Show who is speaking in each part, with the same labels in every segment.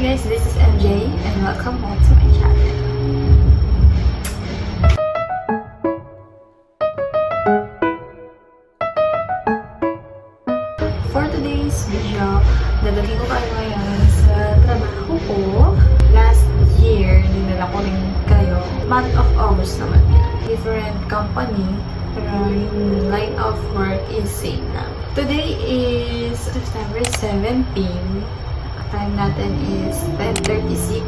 Speaker 1: guys, this is MJ and welcome home to my channel. For today's video, dadalhin ko kayo ngayon sa trabaho ko. Last year, dinala ko rin kayo. Month of August naman yan. Different company, pero yung line of work is same na. Today is September 17. Time natin is 10:36.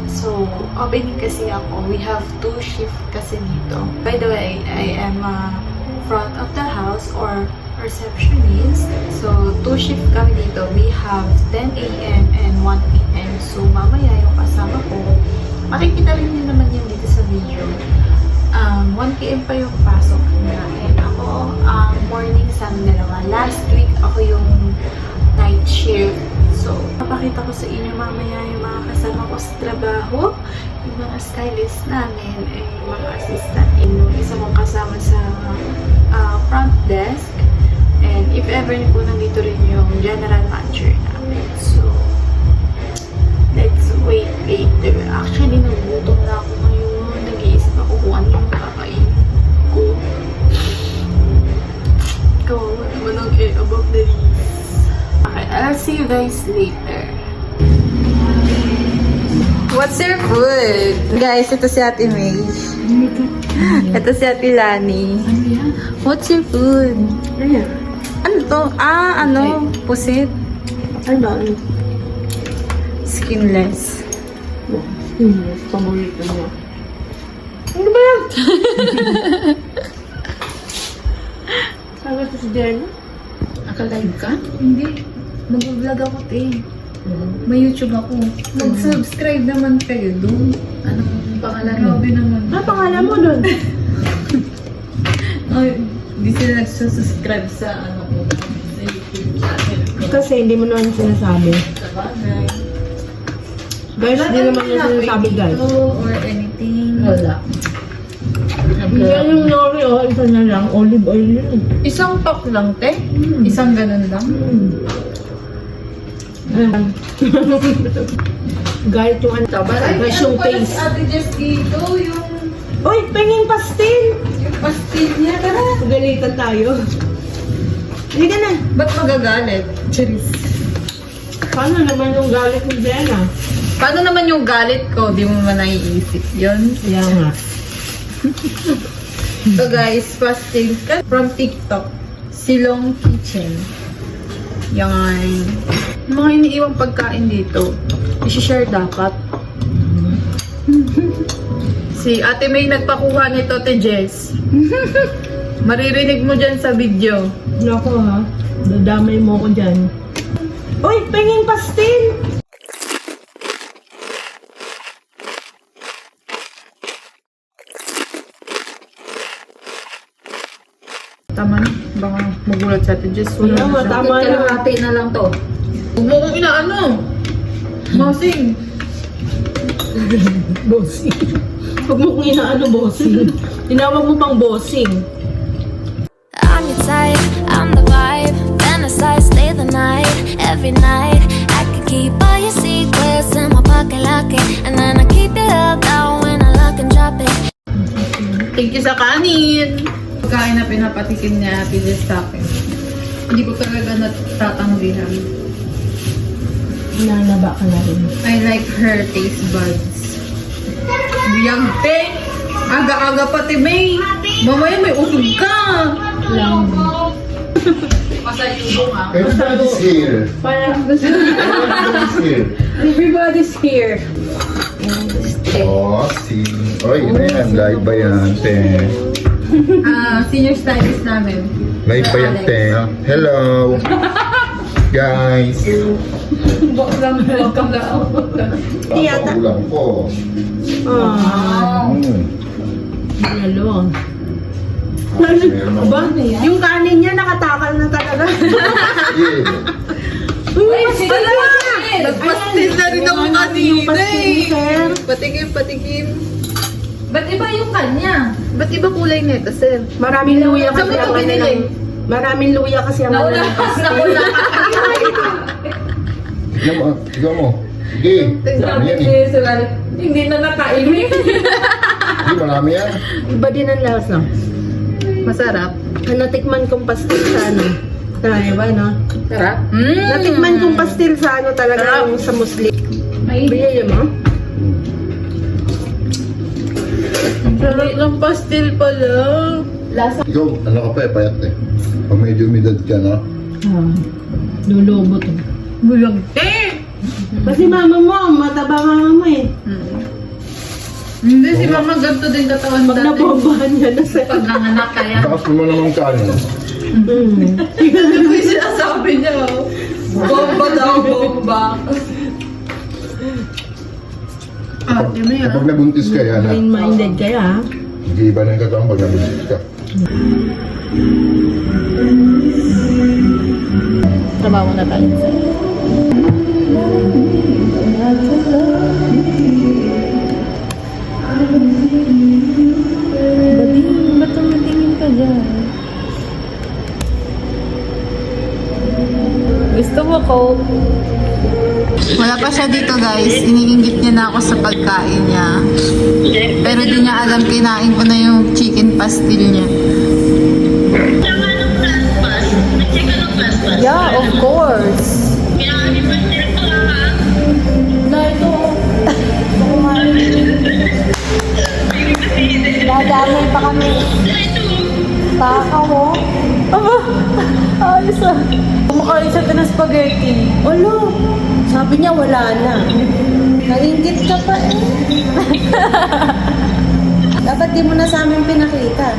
Speaker 1: So, opening kasi ako. We have 2 shift kasi dito. By the way, I am front of the house or receptionist. So, 2 shift kami dito. We have 10 a.m. and 1 p.m. So, mamaya yung kasama ko. Makikita rin nyo naman yun dito sa video. 1 p.m. pa yung pasok niya. And ako, morning sa dalawa. Last week, ako yung night shift. So, papakita ko sa inyo mamaya yung mga kasama ko sa trabaho, yung mga stylist namin, yung mga assistant, yung isa mong kasama sa front desk, and if ever po nandito rin yung general manager namin. So, let's wait later. Actually, nagutom na ako ngayon. Nag-iisip ako kung ano yung kakain ko. Kawawa naman ang above the leaves. Okay, I'll see you guys later. What's your food? Guys, ito si Ate May. Ito si Ate Lani. What's your food? Ano to? Pusit.
Speaker 2: Ano?
Speaker 1: Skinless.
Speaker 2: Skinless. Paborito niya.
Speaker 1: Ano ba yan?
Speaker 2: Sabi ito si Jenna?
Speaker 1: Naka-live ka? Hindi. Mag-vlog ako, te. May YouTube ako. Mag-subscribe naman kayo doon. Anong pangalan mo? Grabe naman.
Speaker 2: Ano pangalan mo doon?
Speaker 1: Ay, hindi sila nagsusubscribe sa sa YouTube channel ko.
Speaker 2: Kasi hindi mo naman sinasabi.
Speaker 1: Sabagay.
Speaker 2: Guys, hindi naman niya sinasabi, guys.
Speaker 1: Or anything. Wala.
Speaker 2: Yan yung nori, isa na lang. Olive oil yun.
Speaker 1: Isang pack lang, te? Isang ganun lang?
Speaker 2: Galit yung ano. Guys, yung taste.
Speaker 1: Ate Jess dito, yung
Speaker 2: Uy, penging pastil!
Speaker 1: pastil niya. Tara.
Speaker 2: Galitan tayo. Hindi ka na.
Speaker 1: Ba't magagalit? Charis.
Speaker 2: Paano naman yung galit ni Jenna?
Speaker 1: Paano naman yung galit ko? Di mo man naiisip yun.
Speaker 2: Kaya nga.
Speaker 1: So guys, pastil from TikTok. Silong Kitchen. Yan. Mga iniiwang pagkain dito. I-share dapat. Si Ate May nagpakuha nito, Ate Jess. Maririnig mo dyan sa video.
Speaker 2: Nako ha. Dadamay mo ko dyan. Uy, penging pastil!
Speaker 1: Tama na. Baka magulat sa Ate Jess.
Speaker 2: Tama, tama na.
Speaker 1: Kalahati na lang to. Huwag mo kong inaano. Masing.
Speaker 2: Bossing. Huwag mo kong inaano, bossing. Tinawag mo pang bossing.
Speaker 3: I'm your type, I'm the vibe. Fantasize, stay the night, every night. I could keep all your secrets in my pocket, lock it, and then I keep it up down when I lock and drop it.
Speaker 1: Thank you sa kanin. Pagkain na pinapatikim niya Ate Jess sa akin. Hindi ko talaga natatanggihan.
Speaker 2: Nanaba ka na rin.
Speaker 1: I like her taste buds. Biyang te! Aga-aga pati May! Mamaya may usog ka!
Speaker 2: Lang.
Speaker 1: Pasalubong ah.
Speaker 4: Everybody's here. Everybody's here.
Speaker 2: Everybody's here.
Speaker 4: Oh, Oy, ayan, live ba yan, te?
Speaker 1: Senior stylist namin.
Speaker 4: Live ba yan, te? Hello! Guys!
Speaker 1: Welcome na.
Speaker 4: Papaulang ko.
Speaker 2: Ah. Hello.
Speaker 4: Meron ako.
Speaker 2: Aba, yung kanin niya nakatakal na talaga.
Speaker 4: Yeah.
Speaker 2: Uy, pastil na!
Speaker 1: Nagpastil na rin ako
Speaker 2: Yung
Speaker 1: kanina
Speaker 2: pastil,
Speaker 1: eh.
Speaker 2: sir.
Speaker 1: Patikim. Ba't iba yung kanya? Ba't iba kulay nito, sir?
Speaker 2: Maraming luya
Speaker 1: Saan mo
Speaker 2: kasi
Speaker 1: ito
Speaker 2: ang ano
Speaker 1: binili?
Speaker 2: ng- Maraming luya kasi ang ano ng pastil.
Speaker 1: Naula.
Speaker 4: Tignan mo. Sige, marami yan eh.
Speaker 1: Hindi na nakaimik.
Speaker 4: Hindi, marami yan.
Speaker 2: Iba din ang lasa.
Speaker 1: Masarap.
Speaker 2: Ang natikman kong pastil sa ano. Kaya ba, no?
Speaker 1: Sarap?
Speaker 2: Natikman kong pastil sa ano talaga yung sa Muslim.
Speaker 1: May
Speaker 2: Bigay mo? Sarap ng pastil pala.
Speaker 1: lasa.
Speaker 4: Ikaw, ano ka pa eh, payat eh. Pag medyo umidad ka, no?
Speaker 2: Lulobot eh.
Speaker 1: Bulag.
Speaker 2: Kasi mama mo, mataba mama mo eh.
Speaker 1: Hindi, si mama ganito din katawan
Speaker 2: Pag nabobahan niya na sa...
Speaker 1: Pag nanganak kaya.
Speaker 4: Takas mo naman kanin.
Speaker 1: Ano yung sinasabi niya? Bomba daw, bomba. Ate mo yan.
Speaker 4: Kapag nabuntis ka yan, ha?
Speaker 2: Mind-minded kaya ha?
Speaker 4: Hindi iba na yung katawan pag nabuntis ka.
Speaker 2: Trabaho na tayo. Ba't tumitingin ka dyan? Gusto mo Coke?
Speaker 5: Wala pa siya dito guys, iniinggit niya na ako sa pagkain niya. Pero di niya alam, kinain ko na yung chicken pastil niya.
Speaker 2: Yeah, of course. Na ito. Dadamay pa kami. Takaw mo. Aba, ayos ah. Kumakain siya ng spaghetti. Ano? Sabi niya wala na. Naringgit ka pa eh. Dapat di mo na sa amin pinakita.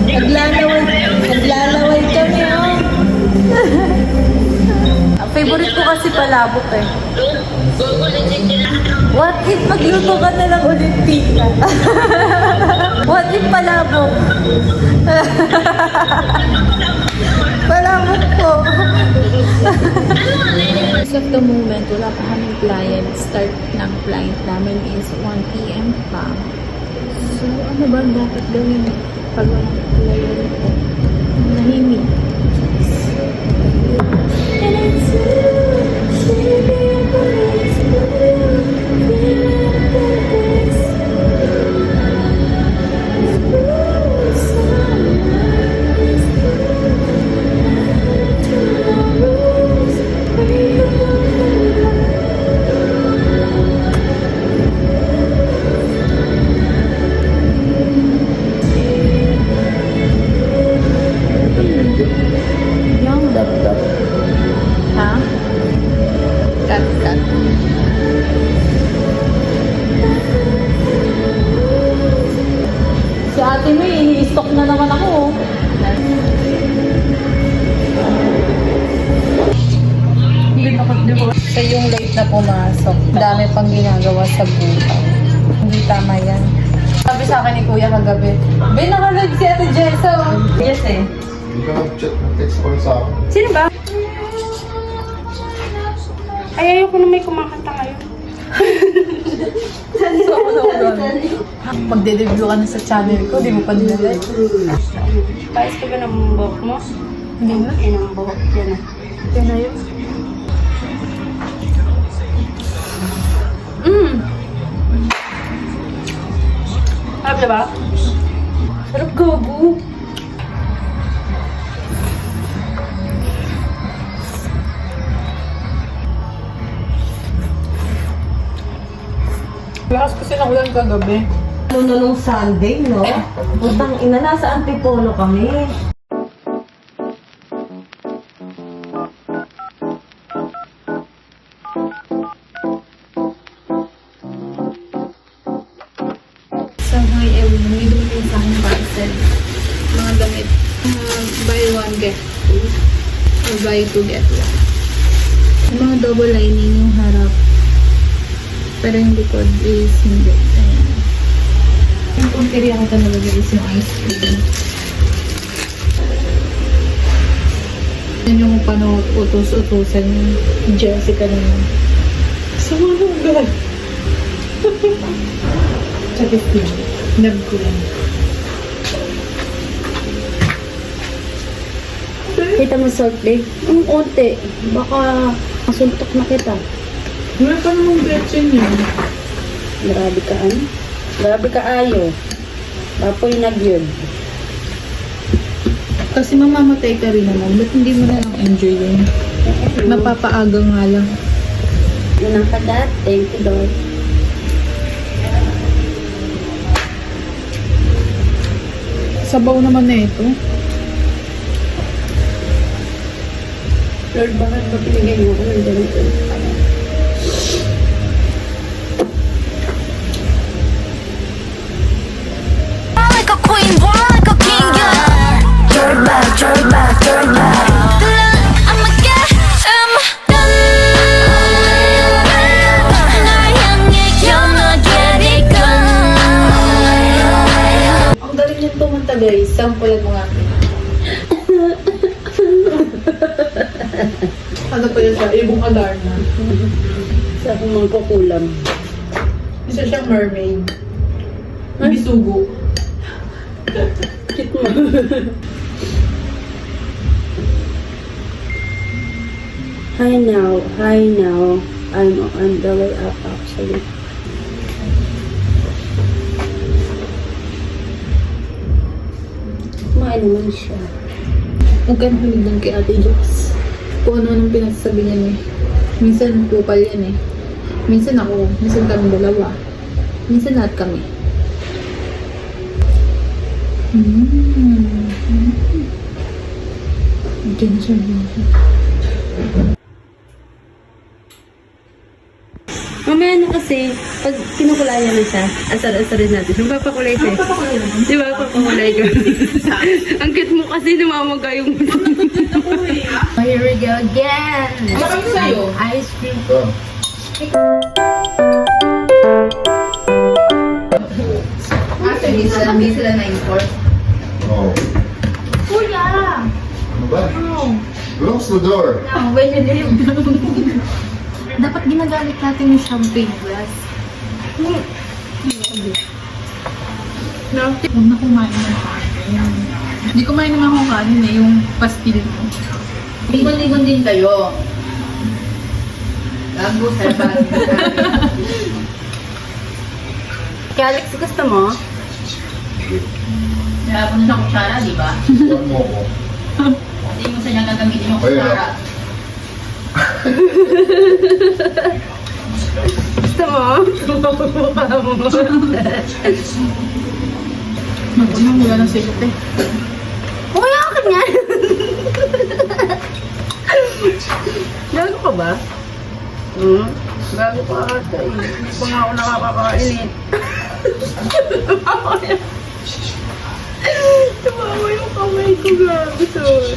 Speaker 2: Naglalaway kami oh. Ang favorite ko kasi palabok eh. What if magluto ka na lang ulit, tita? What if palabok? Palabok po.
Speaker 6: As of the moment, wala pa kaming client. Start ng client namin is 1 p.m. pa. So, ano ba ang dapat gawin pag walang client? Nahimik. And it's Ha? Cut.
Speaker 2: Si ate mo, ini-stock na naman ako.
Speaker 5: Siya yung late na pumasok. Dami pang ginagawa sa buhay. Hindi tama yan. Sabi sa akin ni Kuya kagabi, "Be, nakalag si Ate Jessa." Yes eh.
Speaker 4: Hindi ka nag-chat, text ko sa akin.
Speaker 7: Sino ba? Ay, ayoko na may kumakanta ngayon.
Speaker 5: Magde-debut ka na sa channel ko, di mo pa dinalay.
Speaker 7: Pares ka ba ng buhok mo?
Speaker 5: Hindi na.
Speaker 7: Yan ang buhok. Yan na.
Speaker 5: Yan na yun.
Speaker 7: Harap na ba?
Speaker 5: Sarap gago. Lakas kasi ng ulan kagabi.
Speaker 2: Ano na nung Sunday, no? Putang ina, nasa Antipolo kami.
Speaker 6: So, hi everyone. May dumating sa akin parcel. Mga damit. Buy one, get two. Or buy two, get one. Yung mga double lining yung harap. Pero yung likod is hindi. Ayan. Yung punteriya ko talaga is yung ice cream. Yan yung paano utos-utusan yung Jessica naman. Sumalugan. Sakit lang. Love ko lang.
Speaker 7: Kita mo salt lake? Unti. Baka Suntok na kita.
Speaker 6: Wala pa namang Gretchen yun.
Speaker 7: Grabe ka, ano? Grabe ka, ayo. Apoy na gyud.
Speaker 6: Kasi mamamatay ka rin naman. Ba't hindi mo na lang enjoy yun? Napapaaga nga lang.
Speaker 7: Yun ang kadat. Thank you, Lord.
Speaker 6: Sabaw naman na ito.
Speaker 7: Lord, bakit ba pinigyan mo ko ng ganito?
Speaker 3: Like a queen, born like a king, yeah. Turn back, turn back, turn back. I'ma get him done. 날 향해 겨누게
Speaker 6: Ang galing niyang pumunta guys. Sample mo nga. Ano pa yun siya? Ibong alarma.
Speaker 7: Sa akong mangkukulam.
Speaker 6: Isa siyang mermaid. Bisugo.
Speaker 7: Cute mo. Hi now. I'm on the way up actually. Kumain naman siya.
Speaker 6: Huwag ka nakinig kay Ate Jess. Kung ano nang pinagsasabi niya eh. Minsan kupal yan eh. Minsan ako, minsan kami dalawa. Minsan lahat kami. Diyan siya.
Speaker 7: Mamaya na kasi, pag kinukulayan na siya, asar-asarin natin. Magpapakulay siya. Di ba? Papakulay ka. Ang cute mo kasi namamaga yung
Speaker 1: Here we go again.
Speaker 6: Ano sa'yo?
Speaker 1: Ice cream.
Speaker 6: Actually, hindi sila 9-4.
Speaker 4: Oh.
Speaker 1: Kuya!
Speaker 4: Ano ba? Close the door.
Speaker 1: No, when you leave. Dapat ginagamit natin yung champagne glass.
Speaker 6: No? Huwag na kumain ng kanin. Hindi kumain naman akong kanin eh, yung pastil mo. Lingon-lingon din kayo. Gago, sarap.
Speaker 7: Kaya Alex, gusto mo?
Speaker 2: Kaya ako na sa kutsara, di ba?
Speaker 4: Huwag mo ko.
Speaker 2: Hindi mo sa niya gagamitin yung
Speaker 4: Ayun,
Speaker 2: kutsara.
Speaker 7: Gusto mo? Mukha mo.
Speaker 6: Ano, wala ng sikot eh.
Speaker 7: Okay, akin nga. Gago ka ba? Gago ka ata eh. Hindi pa nga ako nakakakain eh. Tumawa yung kamay ko, gago. Sorry.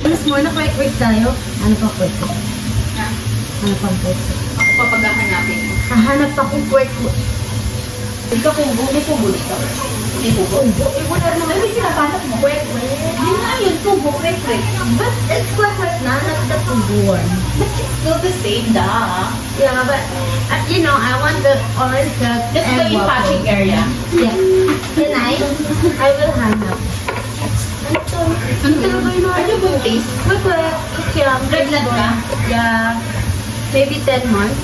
Speaker 1: Mas more na quick tayo. Ano pa quick? Ano pa quick?
Speaker 2: Ako papaghahanapin.
Speaker 1: Hahanap ako quick.
Speaker 2: Ikaw kubo, may kubo dito. May kubo.
Speaker 1: Eh, wala naman. May sinapanap mo. Quick. Hindi na yun. Tubo. Quick. But it's quick na. Not the tubo one.
Speaker 2: But it's still the same, da.
Speaker 1: Yeah, but you know, I want the orange cup
Speaker 2: Just
Speaker 1: and
Speaker 2: the
Speaker 1: waffle.
Speaker 2: patching area.
Speaker 1: Yeah. Then I will hanap.
Speaker 6: Ano talaga yun?
Speaker 2: Are you buntis?
Speaker 1: Quick. Yeah.
Speaker 2: Pregnant ka?
Speaker 1: Yeah. Maybe 10 months.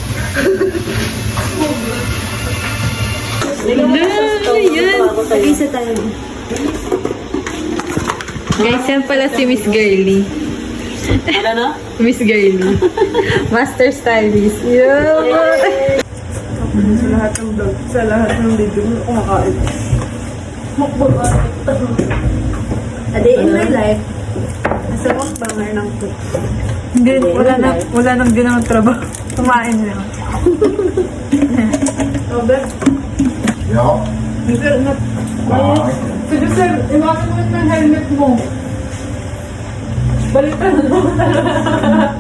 Speaker 7: Isa tayo. Guys, yan pala si Miss Girly.
Speaker 2: Ano?
Speaker 7: Miss Girly. Master Stylist. Yeah.
Speaker 5: Sa lahat ng video mo, kumakain.
Speaker 1: A day in my life. As a mukbanger ng food.
Speaker 6: Hindi, wala nang ginawang trabaho. Kumain lang.
Speaker 4: Yeah.
Speaker 6: Sige sir, iwasan mo yung helmet mo. Balik ka na naman talaga.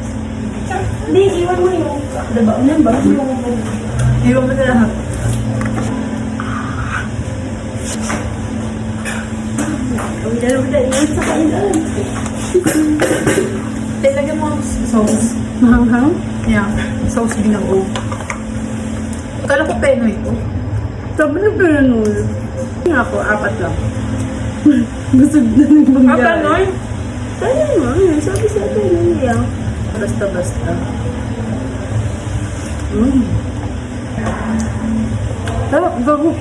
Speaker 1: Hindi, iwan mo yung diba?
Speaker 6: Iwan mo na lahat.
Speaker 1: Iwan sa kailan.
Speaker 6: Lagyan mo ang sauce.
Speaker 1: Mahanghang?
Speaker 6: Yeah, sauce ginoo. Akala ko penoy ito.
Speaker 1: Sabi na pinanoy. Nga ako, 4 lang. Gusto na nang mangyari.
Speaker 6: Penoy?
Speaker 1: Kaya nga, sabi sa atin, niya.
Speaker 2: basta-basta. Sarap, gago.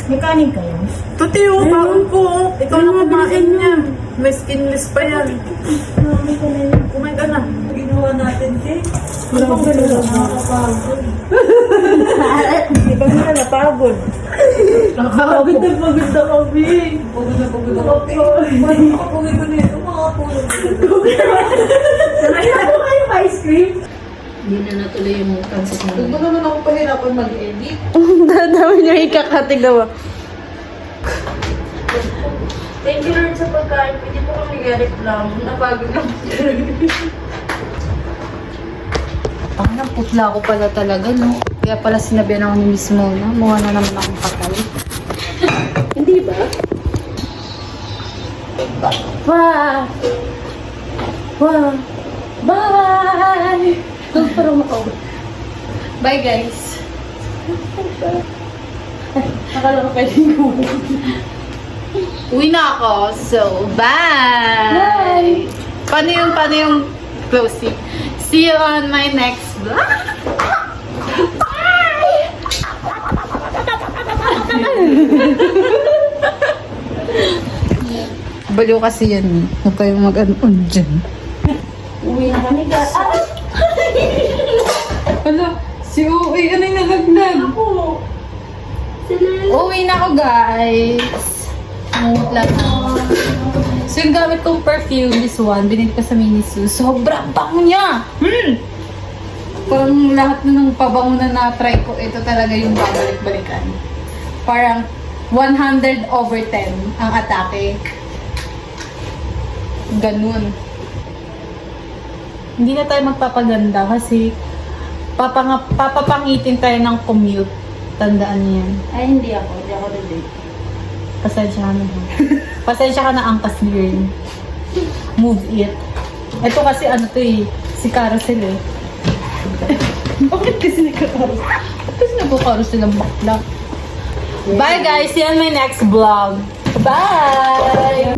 Speaker 6: May kanin kayo?
Speaker 2: Tutiyo, baon ko. Ikaw na kumain niya. May skinless pa yan. Kumain ka na. Ginawa natin, eh. Wala ka na nakakapagod. Ikaw na napagod. Nakakapagod na pagod na kami. Pagod na kami. Paano kapagod ko nito? Makakapagod. Nakaya ko kayong ice cream?
Speaker 6: Hindi na natuloy yung pansit mo.
Speaker 2: Huwag mo naman ako pahirapan mag-edit.
Speaker 7: Dadami niyo ikakatig na ba?
Speaker 6: Thank you Lord sa pagkain. Pwede po kami reklamo. Napagod lang.
Speaker 5: Ang putla ko pala talaga, no? Kaya pala sinabihan ako ni Miss Mona. Mukha na naman akong patay.
Speaker 7: Hindi ba?
Speaker 5: Wow! Wow! Bye! Doon parang makauwi.
Speaker 6: Bye guys.
Speaker 5: Akala ko pwede ko.
Speaker 6: Uwi na ako. So, bye! Paano yung closing? See you on my next vlog.
Speaker 5: Baliw kasi yan, eh. Huwag kayong mag-anon dyan.
Speaker 7: Uwi na kami ka.
Speaker 5: Hala, si Uy, ano yung nalaglag? Uwi na ako, guys. Ngungut lang ako. So, yung gamit kong perfume, this one, binili ko sa Miniso. Sobrang bango niya! Parang lahat na ng pabango na na-try ko, ito talaga yung babalik-balikan. Parang 100/10 ang atake. Ganun. Hindi na tayo magpapaganda kasi papapangitin tayo ng commute. Tandaan niyo yan.
Speaker 7: Ay, hindi ako. Hindi ako relate.
Speaker 5: Pasensya ka na ba? Pasensya ka na angkas girl. Move it. Ito kasi ano to eh. Si Carousel eh. Bakit kasi nagka-carousel? Bakit kasi nagka-carousel ang bakla? Bye guys! See you on my next vlog. Bye!